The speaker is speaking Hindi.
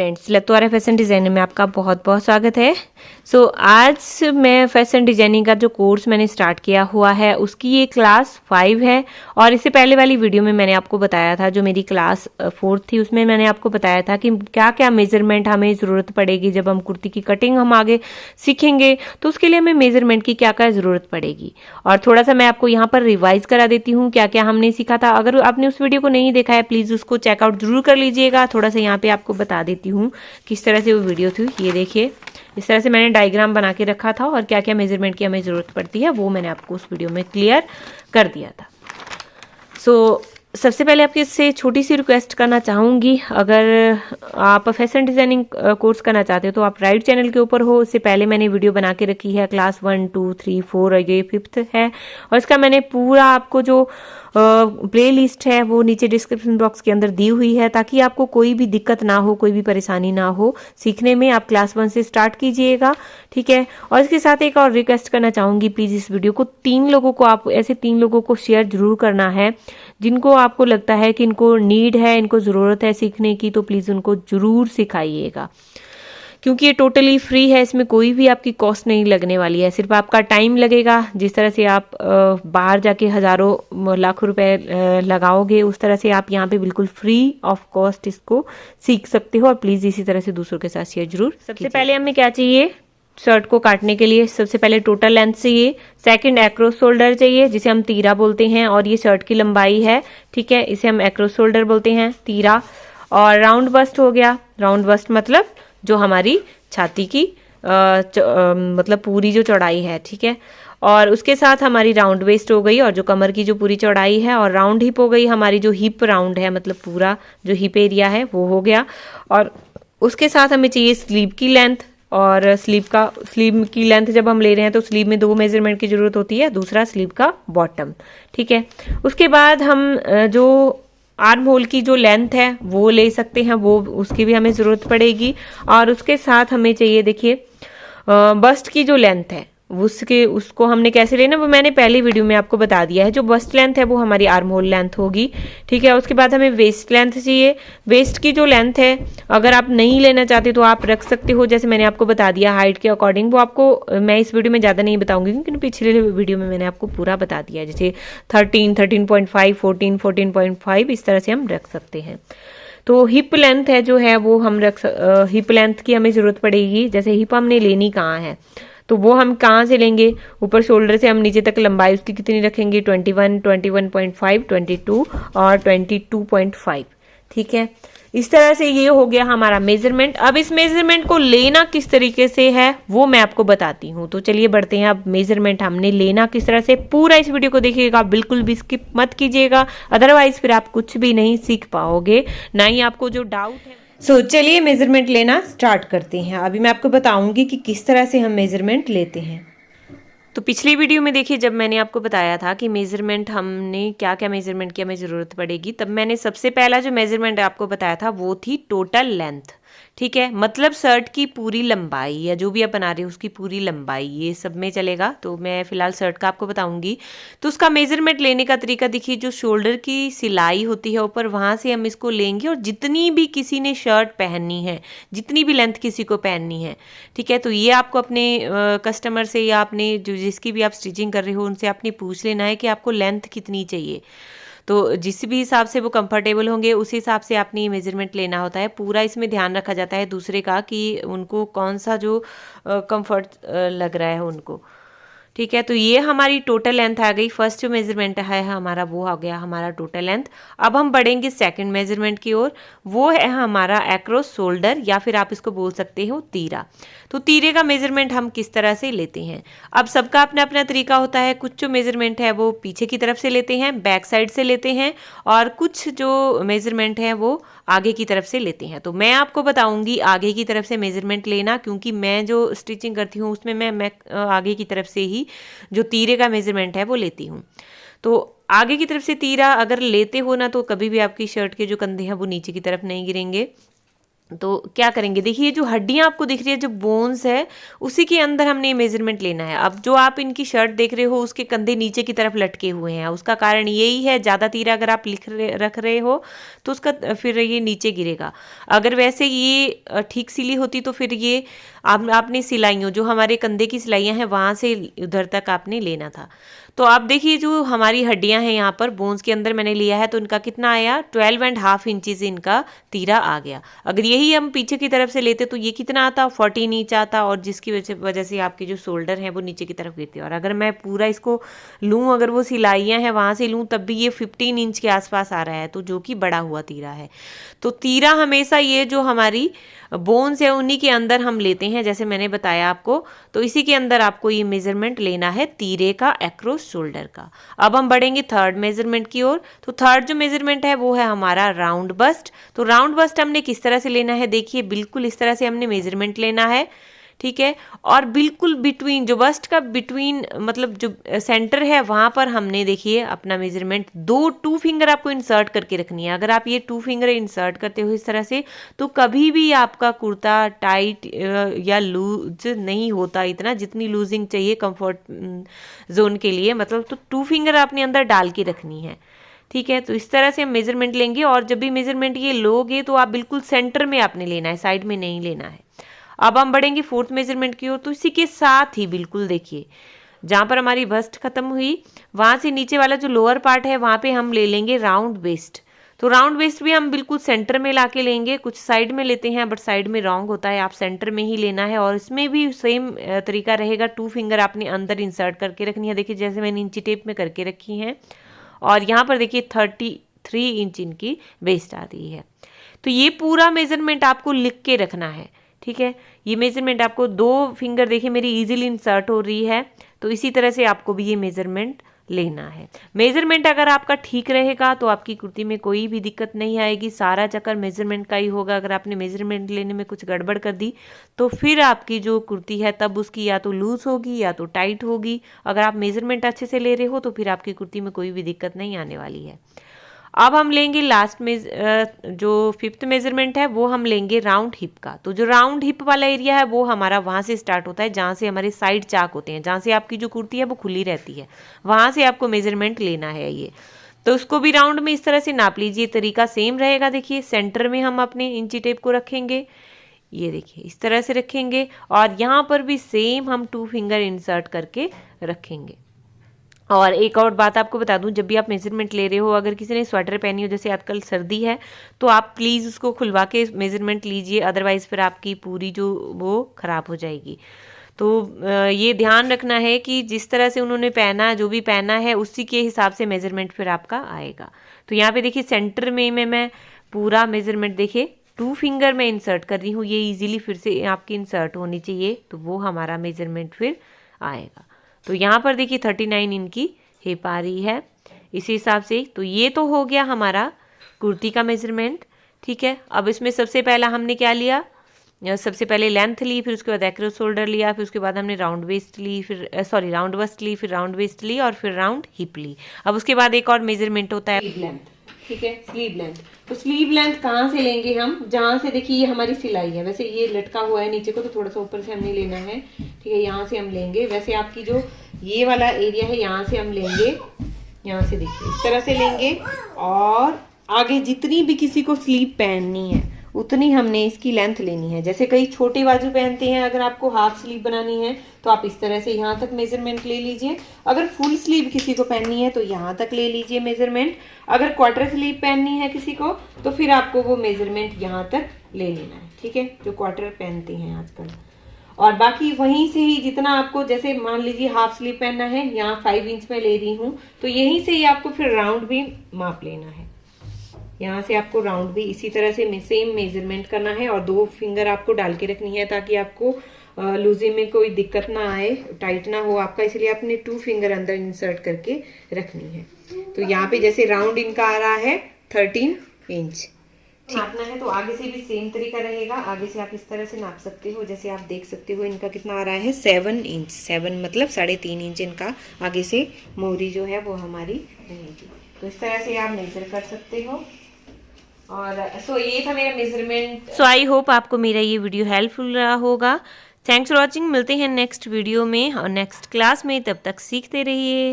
फ्रेंड्स, लतवारा फैशन डिज़ाइनिंग में आपका बहुत बहुत स्वागत है। आज मैं फैशन डिज़ाइनिंग का जो कोर्स मैंने स्टार्ट किया हुआ है उसकी ये क्लास 5 है। और इससे पहले वाली वीडियो में मैंने आपको बताया था, जो मेरी क्लास 4 थी उसमें मैंने आपको बताया था कि क्या क्या मेजरमेंट हमें ज़रूरत पड़ेगी। जब हम कुर्ती की कटिंग हम आगे सीखेंगे तो उसके लिए हमें मेजरमेंट की क्या क्या ज़रूरत पड़ेगी। और थोड़ा सा मैं आपको यहाँ पर रिवाइज करा देती हूँ क्या क्या हमने सीखा था। अगर आपने उस वीडियो को नहीं देखा है प्लीज़ उसको चेकआउट जरूर कर लीजिएगा। थोड़ा सा यहाँ पे आपको बता देती हूँ किस तरह से वो वीडियो थी। ये देखिए, इस तरह से मैंने डायग्राम बना के रखा था और क्या क्या मेजरमेंट की हमें ज़रूरत पड़ती है वो मैंने आपको उस वीडियो में क्लियर कर दिया था। सबसे पहले आपके से छोटी सी रिक्वेस्ट करना चाहूँगी, अगर आप फैशन डिज़ाइनिंग कोर्स करना चाहते हो तो आप राइट चैनल के ऊपर हो। इससे पहले मैंने वीडियो बना के रखी है क्लास 1, 2, 3, 4 और ये 5th है। और इसका मैंने पूरा आपको जो प्ले लिस्ट है वो नीचे डिस्क्रिप्शन बॉक्स के अंदर दी हुई है, ताकि आपको कोई भी दिक्कत ना हो, कोई भी परेशानी ना हो सीखने में। आप क्लास 1 से स्टार्ट कीजिएगा, ठीक है। और इसके साथ एक और रिक्वेस्ट करना चाहूँगी, प्लीज़ इस वीडियो को 3 लोगों को, आप ऐसे 3 लोगों को शेयर जरूर करना है जिनको आपको लगता है कि इनको नीड है, इनको ज़रूरत है सीखने की, तो प्लीज़ उनको ज़रूर सिखाइएगा। क्योंकि ये टोटली फ्री है, इसमें कोई भी आपकी कॉस्ट नहीं लगने वाली है, सिर्फ आपका टाइम लगेगा। जिस तरह से आप बाहर जाके हज़ारों लाखों रुपए लगाओगे, उस तरह से आप यहाँ पे बिल्कुल फ्री ऑफ कॉस्ट इसको सीख सकते हो। और प्लीज़ इसी तरह से दूसरों के साथ शेयर जरूर। सबसे पहले हमें क्या चाहिए शर्ट को काटने के लिए? सबसे पहले टोटल लेंथ चाहिए, सेकंड एक्रोस शोल्डर चाहिए जिसे हम तीरा बोलते हैं, और ये शर्ट की लंबाई है, ठीक है, इसे हम एक्रोस शोल्डर बोलते हैं, तीरा। और राउंड बस्ट हो गया, राउंड बस्ट मतलब जो हमारी छाती की मतलब पूरी जो चौड़ाई है, ठीक है। और उसके साथ हमारी राउंड वेस्ट हो गई, और जो कमर की जो पूरी चौड़ाई है, और राउंड हिप हो गई हमारी, जो हिप राउंड है मतलब पूरा जो हिप एरिया है वो हो गया। और उसके साथ हमें चाहिए स्लीव की लेंथ, और स्लीव की लेंथ जब हम ले रहे हैं तो स्लीव में 2 मेजरमेंट की जरूरत होती है, दूसरा स्लीव का बॉटम, ठीक है। उसके बाद हम जो आर्म होल की जो लेंथ है वो ले सकते हैं, वो उसकी भी हमें ज़रूरत पड़ेगी। और उसके साथ हमें चाहिए, देखिए, बस्ट की जो लेंथ है उसको हमने कैसे लेना वो मैंने पहली वीडियो में आपको बता दिया है। जो बस्ट लेंथ है वो हमारी आर्म होल लेंथ होगी, ठीक है। उसके बाद हमें वेस्ट लेंथ चाहिए। वेस्ट की जो लेंथ है अगर आप नहीं लेना चाहते तो आप रख सकते हो, जैसे मैंने आपको बता दिया हाइट के अकॉर्डिंग। वो आपको मैं इस वीडियो में ज़्यादा नहीं बताऊंगी क्योंकि पिछले वीडियो में मैंने आपको पूरा बता दिया, जैसे 13, 13.5, 14, 14.5 इस तरह से हम रख सकते हैं। तो हिप लेंथ है जो है वो हम हिप लेंथ की हमें ज़रूरत पड़ेगी। जैसे हिप हमने लेनी कहाँ है तो वो हम कहाँ से लेंगे, ऊपर शोल्डर से हम नीचे तक लंबाई उसकी कितनी रखेंगे, 21, 21.5, 22 और 22.5, ठीक है। इस तरह से ये हो गया हमारा मेजरमेंट। अब इस मेजरमेंट को लेना किस तरीके से है वो मैं आपको बताती हूँ। तो चलिए बढ़ते हैं। अब मेजरमेंट हमने लेना किस तरह से, पूरा इस वीडियो को देखिएगा, बिल्कुल भी स्किप मत कीजिएगा, अदरवाइज फिर आप कुछ भी नहीं सीख पाओगे, ना ही आपको जो डाउट है। चलिए मेजरमेंट लेना स्टार्ट करते हैं। अभी मैं आपको बताऊंगी कि किस तरह से हम मेजरमेंट लेते हैं। तो पिछली वीडियो में देखिए, जब मैंने आपको बताया था कि मेजरमेंट हमने क्या क्या मेजरमेंट की हमें ज़रूरत पड़ेगी, तब मैंने सबसे पहला जो मेजरमेंट आपको बताया था वो थी टोटल लेंथ, ठीक है। मतलब शर्ट की पूरी लंबाई या जो भी आप बना रहे हो उसकी पूरी लंबाई, ये सब में चलेगा। तो मैं फिलहाल शर्ट का आपको बताऊंगी। तो उसका मेजरमेंट लेने का तरीका देखिए, जो शोल्डर की सिलाई होती है ऊपर, वहाँ से हम इसको लेंगे, और जितनी भी किसी ने शर्ट पहननी है, जितनी भी लेंथ किसी को पहननी है, ठीक है, तो ये आपको अपने कस्टमर से या अपने जो जिसकी भी आप स्टिचिंग कर रहे हो उनसे आपने पूछ लेना है कि आपको लेंथ कितनी चाहिए। तो जिस भी हिसाब से वो कंफर्टेबल होंगे उस हिसाब से आपने मेजरमेंट लेना होता है। पूरा इसमें ध्यान रखा जाता है दूसरे का कि उनको कौन सा जो कंफर्ट लग रहा है उनको, ठीक है। तो ये हमारी टोटल लेंथ आ गई। फर्स्ट जो मेजरमेंट है हमारा वो आ गया हमारा टोटल लेंथ। अब हम बढ़ेंगे सेकंड मेजरमेंट की ओर, वो है हमारा एक्रोस शोल्डर, या फिर आप इसको बोल सकते हो तीरा। तो तीरे का मेजरमेंट हम किस तरह से लेते हैं, अब सबका अपना अपना तरीका होता है। कुछ जो मेजरमेंट है वो पीछे की तरफ से लेते हैं, बैक साइड से लेते हैं, और कुछ जो मेजरमेंट है वो आगे की तरफ से लेते हैं। तो मैं आपको बताऊंगी आगे की तरफ से मेजरमेंट लेना, क्योंकि मैं जो स्टिचिंग करती हूँ उसमें मैं आगे की तरफ से ही जो तीरे का मेजरमेंट है वो लेती हूँ। तो आगे की तरफ से तीरा अगर लेते हो ना, तो कभी भी आपकी शर्ट के जो कंधे हैं वो नीचे की तरफ नहीं गिरेंगे। तो क्या करेंगे, देखिए जो हड्डियां आपको दिख रही है, जो बोन्स है, उसी के अंदर हमने ये मेजरमेंट लेना है। अब जो आप इनकी शर्ट देख रहे हो उसके कंधे नीचे की तरफ लटके हुए हैं, उसका कारण यही है, ज़्यादा तीरा अगर आप रख रहे हो तो उसका फिर ये नीचे गिरेगा। अगर वैसे ये ठीक सिली होती तो फिर ये आपने सिलाइयों, जो हमारे कंधे की सिलाइयाँ हैं वहाँ से उधर तक आपने लेना था। तो आप देखिए जो हमारी हड्डियां हैं यहाँ पर बोन्स के अंदर मैंने लिया है, तो इनका कितना आया, 12.5 इंचेस इनका तीरा आ गया। अगर यही हम पीछे की तरफ से लेते तो ये कितना आता, 14 इंच आता, और जिसकी वजह से आपके जो शोल्डर हैं वो नीचे की तरफ गिरते हैं। और अगर मैं पूरा इसको लूँ, अगर वो सिलाइयाँ हैं वहाँ से लूँ, तब भी ये 15 इंच के आसपास आ रहा है, तो जो कि बड़ा हुआ तीरा है। तो तीरा हमेशा ये जो हमारी बोन्स है उन्हीं के अंदर हम लेते हैं, जैसे मैंने बताया आपको। तो इसी के अंदर आपको ये मेजरमेंट लेना है तीरे का एक्रोस शोल्डर का। अब हम बढ़ेंगे थर्ड मेजरमेंट की ओर। तो थर्ड जो मेजरमेंट है वो है हमारा राउंड बस्ट। तो राउंड बस्ट हमने किस तरह से लेना है, देखिए बिल्कुल इस तरह से हमने मेजरमेंट लेना है, ठीक है। और बिल्कुल बिटवीन, जो बस्ट का बिटवीन मतलब जो सेंटर है वहां पर हमने देखिए अपना मेजरमेंट टू फिंगर आपको इंसर्ट करके रखनी है। अगर आप ये 2 फिंगर इंसर्ट करते हो इस तरह से, तो कभी भी आपका कुर्ता टाइट या लूज नहीं होता इतना, जितनी लूजिंग चाहिए कंफर्ट जोन के लिए, मतलब तो 2 फिंगर आपने अंदर डाल के रखनी है, ठीक है। तो इस तरह से हम मेजरमेंट लेंगे, और जब भी मेजरमेंट ये लोगे तो आप बिल्कुल सेंटर में आपने लेना है, साइड में नहीं लेना है। अब हम बढ़ेंगे फोर्थ मेजरमेंट की ओर। तो इसी के साथ ही बिल्कुल देखिए जहां पर हमारी बस्ट खत्म हुई, वहां से नीचे वाला जो लोअर पार्ट है वहां पे हम ले लेंगे राउंड वेस्ट। तो राउंड वेस्ट भी हम बिल्कुल सेंटर में लाके लेंगे, कुछ साइड में लेते हैं बट साइड में रॉन्ग होता है, आप सेंटर में ही लेना है। और इसमें भी सेम तरीका रहेगा, 2 फिंगर आपने अंदर इंसर्ट करके रखनी है, देखिए जैसे मैंने इंची टेप में करके रखी है। और यहाँ पर देखिए 33 इंच इनकी वेस्ट आ रही है। तो ये पूरा मेजरमेंट आपको लिख के रखना है, ठीक है। ये मेजरमेंट आपको 2 फिंगर देखिए मेरी इजीली इंसर्ट हो रही है, तो इसी तरह से आपको भी ये मेजरमेंट लेना है। मेजरमेंट अगर आपका ठीक रहेगा तो आपकी कुर्ती में कोई भी दिक्कत नहीं आएगी, सारा चक्कर मेजरमेंट का ही होगा। अगर आपने मेजरमेंट लेने में कुछ गड़बड़ कर दी तो फिर आपकी जो कुर्ती है तब उसकी या तो लूज होगी या तो टाइट होगी। अगर आप मेजरमेंट अच्छे से ले रहे हो तो फिर आपकी कुर्ती में कोई भी दिक्कत नहीं आने वाली है। अब हम लेंगे लास्ट में जो 5th मेजरमेंट है वो हम लेंगे राउंड हिप का। तो जो राउंड हिप वाला एरिया है वो हमारा वहाँ से स्टार्ट होता है जहाँ से हमारे साइड चाक होते हैं, जहाँ से आपकी जो कुर्ती है वो खुली रहती है, वहाँ से आपको मेजरमेंट लेना है ये। तो उसको भी राउंड में इस तरह से नाप लीजिए, तरीका सेम रहेगा। देखिए सेंटर में हम अपने इंची टेप को रखेंगे, ये देखिए इस तरह से रखेंगे, और यहाँ पर भी सेम हम 2 फिंगर इंसर्ट करके रखेंगे। और एक और बात आपको बता दूं, जब भी आप मेजरमेंट ले रहे हो, अगर किसी ने स्वेटर पहनी हो, जैसे आजकल सर्दी है, तो आप प्लीज़ उसको खुलवा के मेजरमेंट लीजिए, अदरवाइज़ फिर आपकी पूरी जो वो ख़राब हो जाएगी। तो ये ध्यान रखना है कि जिस तरह से उन्होंने पहना, जो भी पहना है उसी के हिसाब से मेजरमेंट फिर आपका आएगा। तो यहाँ पे देखिए सेंटर में मैं पूरा मेजरमेंट देखिए 2 फिंगर में इंसर्ट कर रही हूँ, ये इजीली फिर से आपकी इंसर्ट होनी चाहिए, तो वो हमारा मेजरमेंट फिर आएगा। तो यहाँ पर देखिए 39 इनकी हिप आ रही है इसी हिसाब से। तो ये तो हो गया हमारा कुर्ती का मेजरमेंट, ठीक है। अब इसमें सबसे पहला हमने क्या लिया, सबसे पहले लेंथ ली, फिर उसके बाद एक्रोस शोल्डर लिया, फिर उसके बाद हमने राउंड वेस्ट ली, फिर राउंड बस्ट ली, फिर राउंड वेस्ट ली, और फिर राउंड हिप ली। अब उसके बाद एक और मेजरमेंट होता है स्लीव लेंथ, ठीक है, स्लीव लेंथ। तो स्लीव लेंथ कहाँ से लेंगे हम, जहाँ से देखिए ये हमारी सिलाई है, वैसे ये लटका हुआ है नीचे को, तो थोड़ा सा ऊपर से हमने लेना है, ठीक है, यहाँ से हम लेंगे। वैसे आपकी जो ये वाला एरिया है यहाँ से हम लेंगे, यहाँ से देखिए इस तरह से लेंगे, और आगे जितनी भी किसी को स्लीव पहननी है उतनी हमने इसकी लेंथ लेनी है। जैसे कई छोटे बाजू पहनते हैं, अगर आपको हाफ स्लीव बनानी है तो आप इस तरह से यहाँ तक मेजरमेंट ले लीजिए। अगर फुल स्लीव किसी को पहननी है तो यहाँ तक ले लीजिए मेजरमेंट। अगर क्वार्टर स्लीव पहननी है किसी को तो फिर आपको वो मेजरमेंट यहाँ तक ले लेना है, ठीक है, जो क्वार्टर पहनते हैं आजकल। और बाकी वहीं से ही जितना आपको, जैसे मान लीजिए हाफ स्लीव पहनना है, यहाँ 5 इंच में ले रही हूँ, तो यहीं से ही आपको फिर राउंड भी माप लेना है। यहाँ से आपको राउंड भी इसी तरह से सेम मेजरमेंट करना है, और 2 फिंगर आपको डाल के रखनी है ताकि आपको लूजिंग में कोई दिक्कत ना आए, टाइट ना हो आपका, इसलिए आपने 2 फिंगर अंदर इंसर्ट करके रखनी है। तो यहाँ पे जैसे राउंड इनका आ रहा है 13 इंच नापना है, तो आगे से भी सेम तरीका रहेगा। आगे से आप इस तरह से नाप सकते हो, जैसे आप देख सकते हो इनका कितना आ रहा है 7 इंच, 7 मतलब 3.5 इंच इनका आगे से मोहरी जो है वो हमारी रहेगी। तो इस तरह से आप मेजर कर सकते हो। और सो ये था मेरा मेजरमेंट। सो आई होप आपको मेरा ये वीडियो हेल्पफुल रहा होगा। Thanks for watching. मिलते हैं नेक्स्ट वीडियो में और नेक्स्ट क्लास में, तब तक सीखते रहिए।